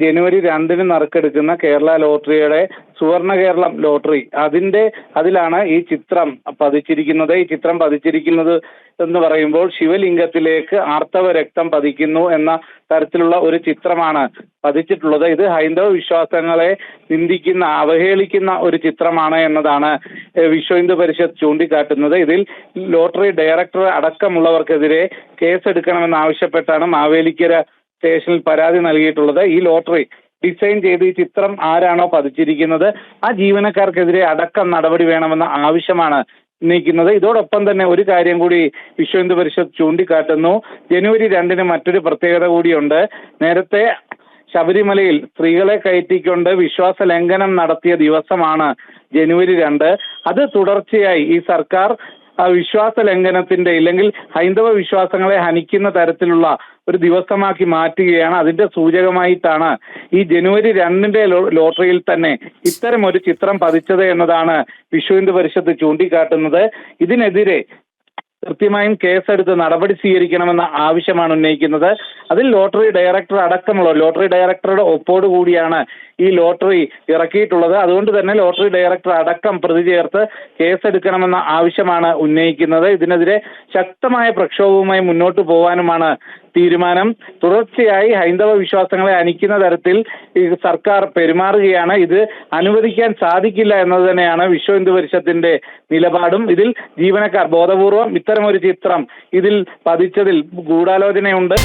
ജനുവരി 2-ന് നറുക്കെടുക്കുന്ന കേരള ലോട്ടറിയുടെ സുവർണ കേരളം ലോട്ടറി അതിലാണ് ഈ ചിത്രം പതിച്ചിരിക്കുന്നത്. ഈ ചിത്രം പതിച്ചിരിക്കുന്നത് എന്ന് പറയുമ്പോൾ ശിവലിംഗത്തിലേക്ക് ആർത്തവ രക്തം പതിക്കുന്നു എന്ന തരത്തിലുള്ള ഒരു ചിത്രമാണ് പതിച്ചിട്ടുള്ളത്. ഇത് ഹൈന്ദവ വിശ്വാസങ്ങളെ നിന്ദിക്കുന്ന, അവഹേളിക്കുന്ന ഒരു ചിത്രമാണ് എന്നതാണ് വിശ്വ ഹിന്ദു പരിഷത്ത് ചൂണ്ടിക്കാട്ടുന്നത്. ഇതിൽ ലോട്ടറി ഡയറക്ടർ അടക്കമുള്ളവർക്കെതിരെ കേസെടുക്കണമെന്നാവശ്യപ്പെട്ടാണ് മാവേലിക്കര സ്റ്റേഷനിൽ പരാതി നൽകിയിട്ടുള്ളത്. ഈ ലോട്ടറി ഡിസൈൻ ചെയ്ത് ഈ ചിത്രം ആരാണോ പതിച്ചിരിക്കുന്നത് ആ ജീവനക്കാർക്കെതിരെ അടക്കം നടപടി വേണമെന്ന ആവശ്യമാണ് ഉന്നയിക്കുന്നത്. ഇതോടൊപ്പം തന്നെ ഒരു കാര്യം കൂടി വിശ്വ ഹിന്ദു പരിഷത്ത് ചൂണ്ടിക്കാട്ടുന്നു. ജനുവരി 2-ന് മറ്റൊരു പ്രത്യേകത കൂടിയുണ്ട്. നേരത്തെ ശബരിമലയിൽ സ്ത്രീകളെ കയറ്റിക്കൊണ്ട് വിശ്വാസ ലംഘനം നടത്തിയ ദിവസമാണ് ജനുവരി 2. അത് തുടർച്ചയായി ഈ സർക്കാർ വിശ്വാസ ലംഘനത്തിന്റെ ഇല്ലെങ്കിൽ ഹൈന്ദവ വിശ്വാസങ്ങളെ ഹനിക്കുന്ന തരത്തിലുള്ള ഒരു ദിവസമാക്കി മാറ്റുകയാണ്. അതിന്റെ സൂചകമായിട്ടാണ് ഈ ജനുവരി 2-ന്റെ ലോട്ടറിയിൽ തന്നെ ഇത്തരം ഒരു ചിത്രം പതിച്ചത് എന്നതാണ് വിശ്വ ഹിന്ദു പരിഷത്ത് ചൂണ്ടിക്കാട്ടുന്നത്. ഇതിനെതിരെ കൃത്യമായും കേസെടുത്ത് നടപടി സ്വീകരിക്കണമെന്ന ആവശ്യമാണ് ഉന്നയിക്കുന്നത്. അതിൽ ലോട്ടറി ഡയറക്ടർ അടക്കമുള്ള ലോട്ടറി ഡയറക്ടറുടെ ഒപ്പോടുകൂടിയാണ് ഈ ലോട്ടറി ഇറക്കിയിട്ടുള്ളത്. അതുകൊണ്ട് തന്നെ ലോട്ടറി ഡയറക്ടർ അടക്കം പ്രതി ചേർത്ത് കേസെടുക്കണമെന്ന ആവശ്യമാണ് ഉന്നയിക്കുന്നത്. ഇതിനെതിരെ ശക്തമായ പ്രക്ഷോഭവുമായി മുന്നോട്ട് പോകാനുമാണ് തീരുമാനം. തുടർച്ചയായി ഹൈന്ദവ വിശ്വാസങ്ങളെ ഹനിക്കുന്ന തരത്തിൽ ഈ സർക്കാർ പെരുമാറുകയാണ്. ഇത് അനുവദിക്കാൻ സാധിക്കില്ല എന്നത് തന്നെയാണ് വിശ്വ ഹിന്ദു പരിഷത്തിന്റെ നിലപാടും. ഇതിൽ ജീവനക്കാർ ബോധപൂർവം ഇത്തരമൊരു ചിത്രം ഇതിൽ പതിച്ചതിൽ ഗൂഢാലോചനയുണ്ട്.